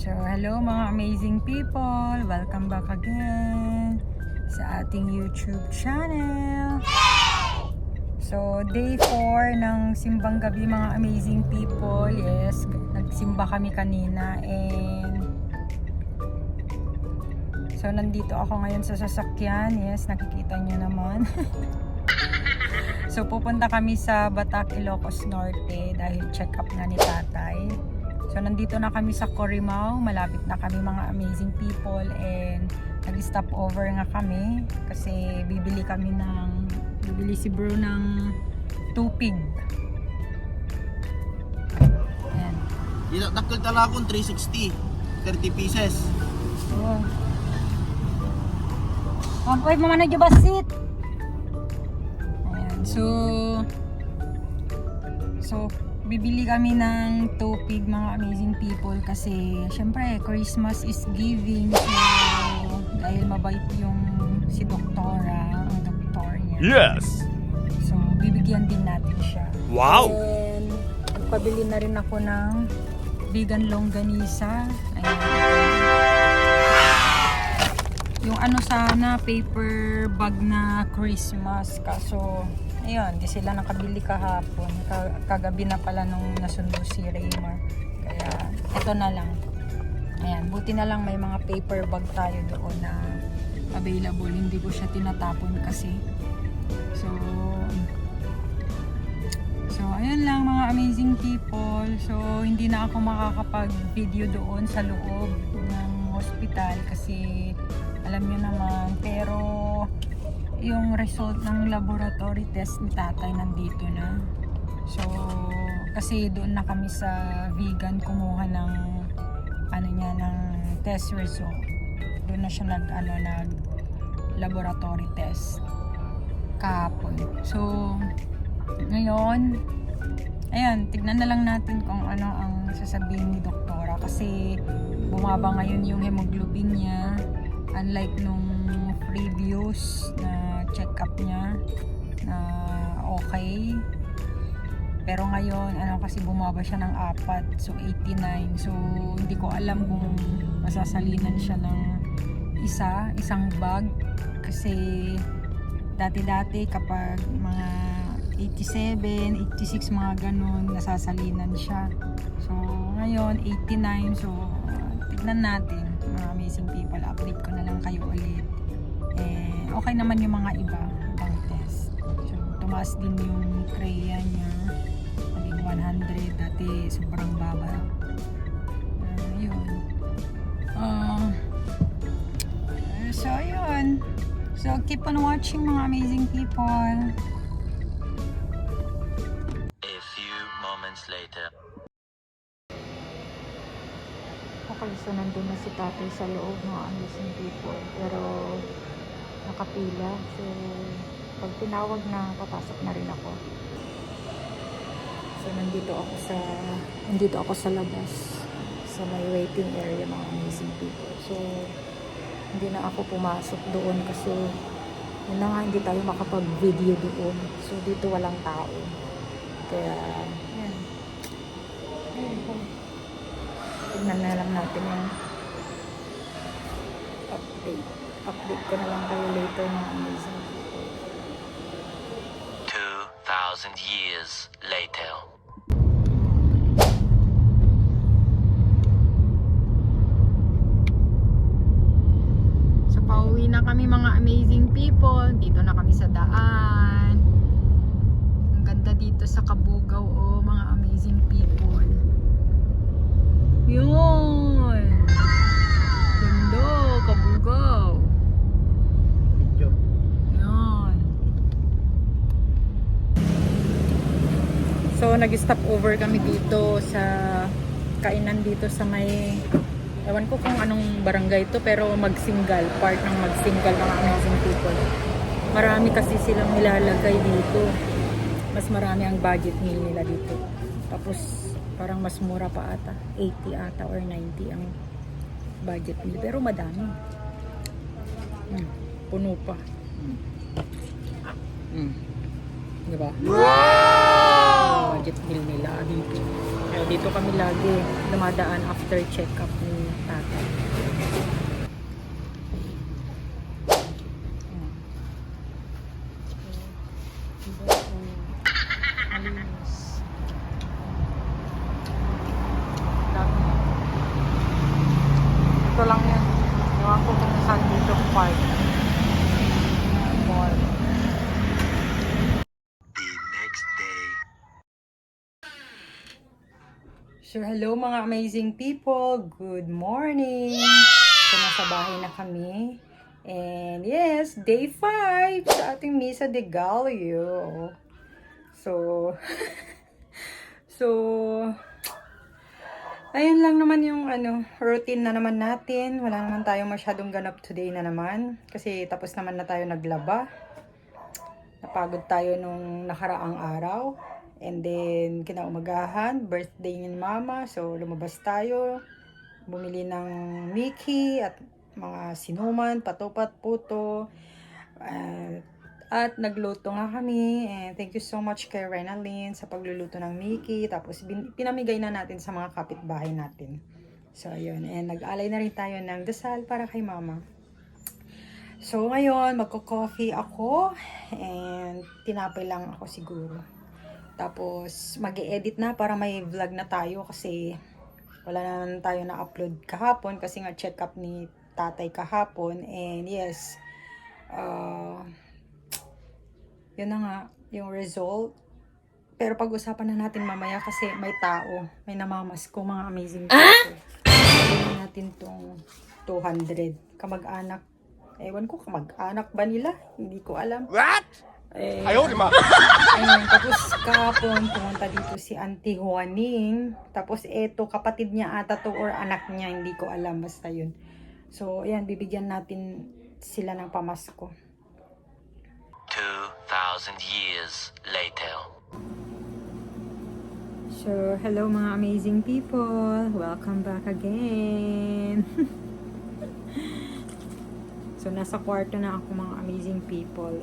So, hello mga amazing people! Welcome back again sa ating YouTube channel. So, day 4 ng Simbang Gabi mga amazing people. Yes, nagsimba kami kanina and so, nandito ako ngayon sa sasakyan. Yes, nakikita nyo naman. So, pupunta kami sa Batac, Ilocos Norte dahil check up nga ni tatay. So, nandito na kami sa Corimao. Malapit na kami mga amazing people and nag-stop over nga kami kasi bibili si bro ng tupig. Ayan. Dakil tala akong 360. 30 pieces. Oh. Pwede mo man na basit. Ayan. So, bibili kami ng tupig mga amazing people kasi syempre Christmas is giving, so dahil mabait yung si doktora, ang doktor niya. Yes! So bibigyan din natin siya. Wow! And nagpabili na rin ako ng vegan longganisa. Ayan. Yung ano sana, paper bag na Christmas, kaso ayun, di sila nakabili kahapon. Kagabi na pala nung nasundo si Raymar. Kaya, ito na lang. Ayan, buti na lang may mga paper bag tayo doon na available. Hindi ko siya tinatapon kasi. So ayun lang mga amazing people. So, hindi na ako makakapag-video doon sa loob ng hospital kasi alam nyo naman. Pero, yung result ng laboratory test ni tatay nandito na. So, kasi doon na kami sa vegan kumuha ng ng test result. Doon na siya nag laboratory test kahapon. So, ngayon, ayan, tignan na lang natin kung ano ang sasabihin ni doktora kasi bumaba ngayon yung hemoglobin niya, unlike nung previous na check-up niya na okay. Pero ngayon, kasi bumaba siya ng 4, so 89. So, hindi ko alam kung masasalinan siya ng isang bag. Kasi, dati-dati kapag mga 87, 86, mga ganun, nasasalinan siya. So, ngayon, 89. So, tignan natin, mga amazing people. Update ko na lang kayo ulit. Okay naman yung mga ibang test. So, tumaas din yung creya niya. Naging 100. Dati, sobrang baba. Yun. So, yun. So, keep on watching mga amazing people. A few moments later. Okay, so nandun na si tatay sa loob mga amazing people. Pero, nakapila. So, pag tinawag na, papasok na rin ako. So, nandito ako sa labas. Sa may waiting area, mga amazing people. So, hindi na ako pumasok doon kasi yun na nga, hindi tayo makapag-video doon. So, dito walang tao. Kaya, yan. Tignan na lang natin yung update ko na lang kayo later mga amazing people. 2,000 years later. So pauwi na kami mga amazing people. Dito na kami sa daan. Ang ganda dito sa Kabugao, mga amazing people. Yun! Ganda, Kabugao. Yan. So, nag-stop over kami dito sa kainan dito sa may, ewan ko kung anong barangay to, pero Magsingal, part ng Magsingal, mga amazing people. Marami kasi silang nilalagay dito. Mas marami ang budget meal nila dito. Tapos, parang mas mura pa ata. 80 ata or 90 ang budget meal. Pero madami. Puno pa. Diba? Wow! Budget meal nila dito. Kaya dito kami lagi dumadaan after check-up ni natin. Malinis. Dami. Ito lang yan. Ewan ko kung saan dito park. Mall. The next day. So, hello mga amazing people. Good morning. So, nasa bahay na kami. And yes, day 5 sa ating Misa de Gallo. So, ayun lang naman yung routine na naman natin. Wala naman tayong masyadong ganap today na naman. Kasi tapos naman na tayo naglaba. Napagod tayo nung nakaraang araw. And then, kinaumagahan, birthday ni Mama. So, lumabas tayo. Bumili ng Mickey at mga sinuman, patupat, puto. At nagluto nga kami. And thank you so much kay Renalyn sa pagluluto ng Mickey. Tapos, pinamigay na natin sa mga kapitbahay natin. So, ayun. And nag-alay na rin tayo ng dasal para kay Mama. So, ngayon, magko-coffee ako. And tinapay lang ako siguro. Tapos, mag-e-edit na para may vlog na tayo kasi wala naman tayo na-upload kahapon kasi nga check up ni tatay kahapon. And yes, yun na nga, yung result. Pero pag-usapan na natin mamaya kasi may tao, may namamas ko mga amazing people. Sabihin natin tong 200. Kamag-anak. Ewan ko, kamag-anak ba nila? Hindi ko alam. What? Ayaw, di ma. Ayun, tapos kahapon pumunta dito si Auntie Juaning. Tapos eto, kapatid niya ata to or anak niya, hindi ko alam, basta yun. So, ayan, bibigyan natin sila ng pamasko. 2,000 years later. So, hello mga amazing people. Welcome back again. So, nasa kwarto na ako mga amazing people.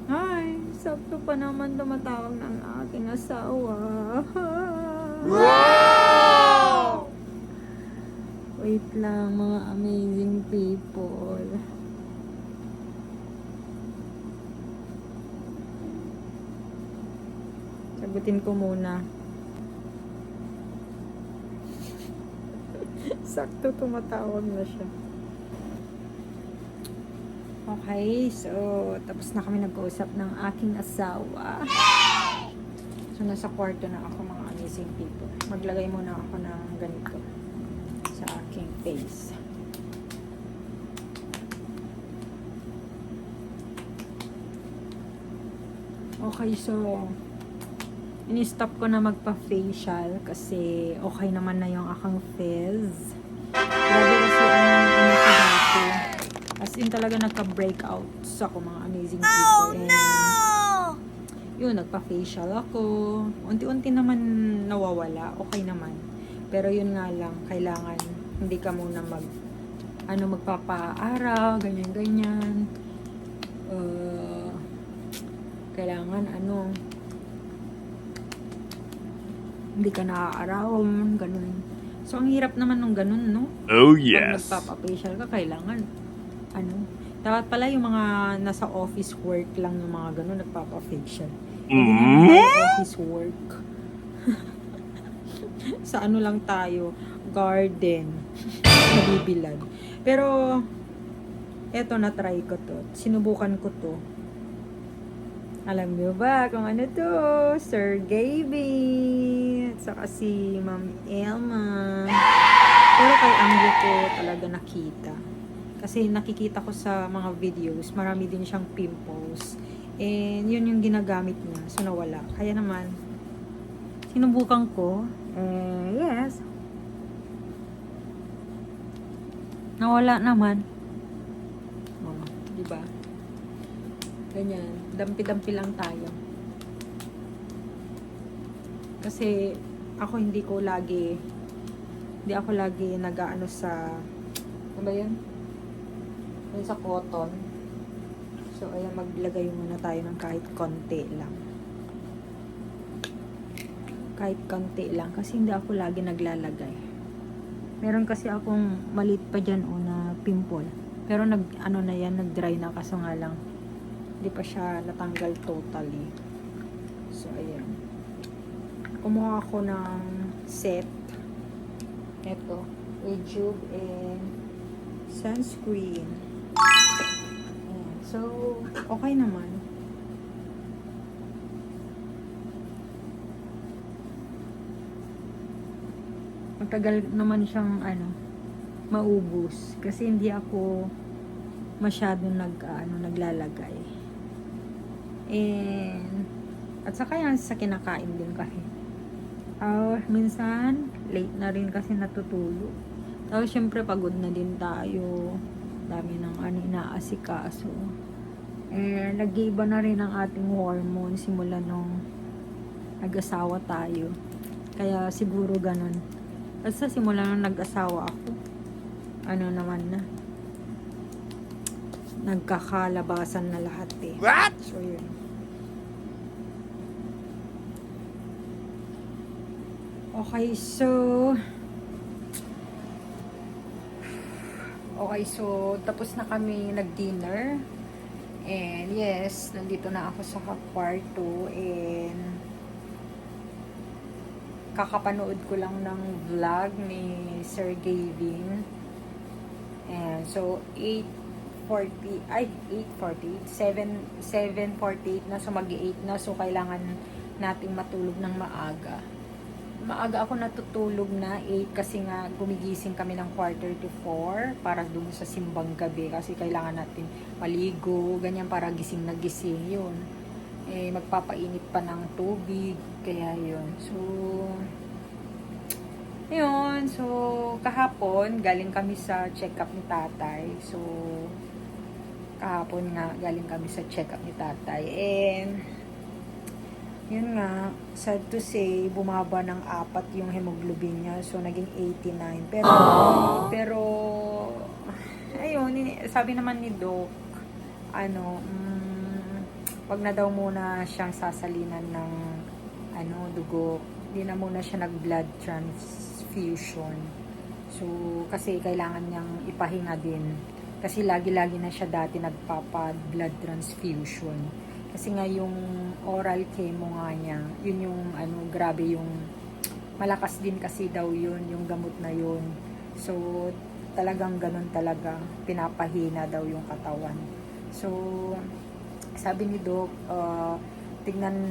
Ay, sakto pa naman tumatawag ng aking asawa. Wow! Wait lang mga amazing people. Sagutin ko muna. Sakto tumatawag na siya. Okay, so tapos na kami nag-uusap ng aking asawa. So nasa kwarto na ako mga amazing people. Maglagay muna ako ng ganito sa aking face. Okay, so ini-stop ko na magpa-facial kasi okay naman na yung akong fizz. Grabe kasi ang ano ko dati. As in talaga nagka-breakouts ako mga amazing people. And yun, nagpa-facial ako. Unti-unti naman nawawala. Okay naman. Pero yun nga lang, kailangan hindi ka muna magpapa-araw, ganyan-ganyan. Kailangan hindi ka na-aarawan, ganun. So, ang hirap naman nung ganun, no? Oh, Pag nagpapa-facial ka, kailangan dapat pala yung mga nasa office work lang yung mga ganun nagpapa-facial. Hindi naman tayo office work. Sa ano lang tayo, garden, nabibilad. Pero, eto na-try ko to. Sinubukan ko to. Alam niyo ba kung ano to? Sir Gaby. At saka si Ma'am Elma. Pero kay Ambo ko talaga nakita. Kasi nakikita ko sa mga videos, marami din siyang pimples. And yun yung ginagamit niya. So nawala. Kaya naman, sinubukan ko. Yes. Nawala naman. Oh, diba? Ganyan. Dampi-dampi lang tayo. Kasi ako hindi ako lagi nag-aano sa ano ba yan? Yung sa cotton. So ayan, maglagay muna tayo ng kahit konti lang. Kahit konti lang kasi hindi ako lagi naglalagay. Meron kasi akong maliit pa dyan na pimple. Pero ano na yan, nag-dry na, kaso nga lang hindi pa siya natanggal totally. So ayan, kumuha ako ng set. Ito, Rejuve and sunscreen. Ayan. So okay naman. Matagal naman siyang maubos kasi hindi ako masyadong naglalagay. And at saka yan sa kinakain din kasi. Minsan late na rin kasi natutulog. Tapos syempre pagod na din tayo. Dami ng inaasikaso. And nag-iiba na rin ang ating hormone simula nung nag-asawa tayo. Kaya siguro ganun. Basta simula nung nag-asawa ako, nagkakalabasan na lahat eh. What? So yun. Okay, so tapos na kami nag-dinner. And yes, nandito na ako sa kwarto and kakapanood ko lang ng vlog ni Sir Gavin. And so 7:48 na, so mag-8 na, so kailangan nating matulog ng maaga. Maaga ako natutulog na 8 kasi nga gumigising kami ng 3:45 para dun sa simbang gabi kasi kailangan natin maligo, ganyan, para gising na gising yun. Magpapainit pa ng tubig, kaya yun. So kahapon galing kami sa check-up ni tatay. So kahapon nga galing kami sa check-up ni tatay, and yun nga, sad to say, bumaba ng 4 yung hemoglobin niya. So, naging 89. Pero, ayun, sabi naman ni Doc, wag na daw muna siyang sasalinan ng, dugo. Hindi na muna siya nag-blood transfusion. So, kasi kailangan niyang ipahinga din. Kasi lagi-lagi na siya dati nagpapa-blood transfusion. Kasi nga yung oral chemo nga niya, yun yung grabe yung malakas din kasi daw yun, yung gamot na yun. So, talagang ganun talaga, pinapahina daw yung katawan. So, sabi ni Doc, tignan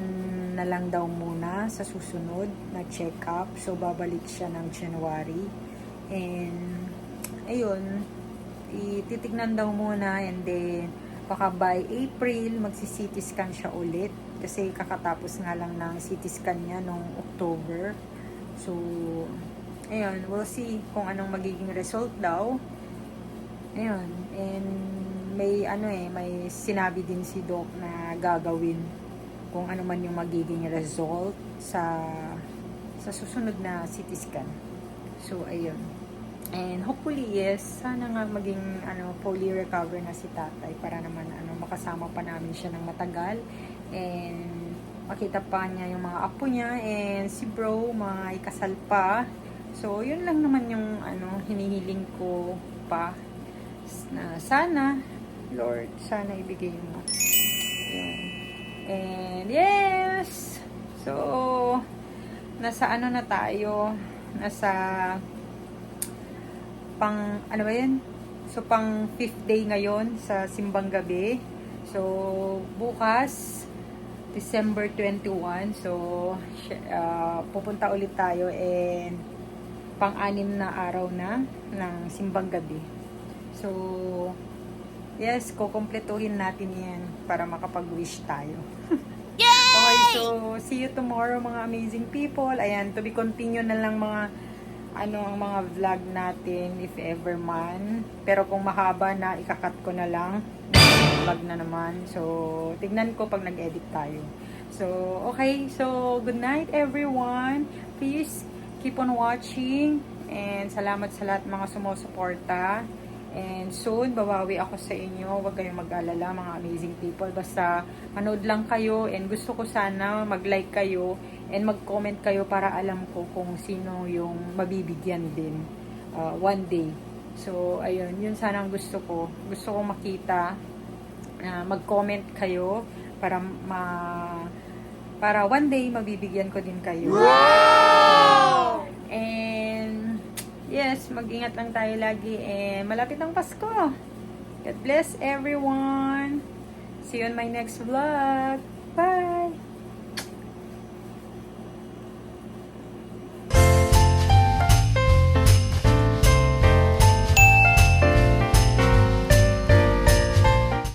na lang daw muna sa susunod na check-up. So, babalik siya ng January. And, ayun, ititignan daw muna, and then baka by April magsi-CT scan siya ulit kasi kakatapos nga lang ng CT scan niya noong October. So ayun, we'll see kung anong magiging result daw. Ayun, and may sinabi din si Doc na gagawin kung ano man yung magiging result sa susunod na CT scan. So ayun. And hopefully, yes, sana nga maging fully recover na si tatay para naman makasama pa namin siya ng matagal and makita pa niya yung mga apo niya and si bro, mga ikasal pa. So, yun lang naman yung hinihiling ko pa na sana, Lord, sana ibigay mo. Yun. And yes! So, nasa na tayo? Nasa pang 5th day ngayon sa simbang gabi. So bukas December 21, so pupunta ulit tayo, and pang-6 na araw na ng simbang gabi. So yes, kukumpletuhin natin yan para makapag-wish tayo. Okay, so see you tomorrow mga amazing people. Ayan, to be continue na lang ang mga vlog natin if ever man. Pero kung mahaba na, ikakat ko na lang. Vlog na naman. So, tignan ko pag nag-edit tayo. So, okay. So, good night everyone. Please, keep on watching. And salamat sa lahat mga sumusuporta. And soon, babawi ako sa inyo. Huwag kayong mag-alala, mga amazing people. Basta, manood lang kayo. And gusto ko sana mag-like kayo and mag-comment kayo para alam ko kung sino yung mabibigyan din. one day. So, ayun, yun sana ang gusto ko. Gusto kong makita, mag-comment kayo para para one day mabibigyan ko din kayo. Wow! And yes, mag-ingat lang tayo lagi and malapit ang Pasko. God bless everyone. See you on my next vlog. Bye!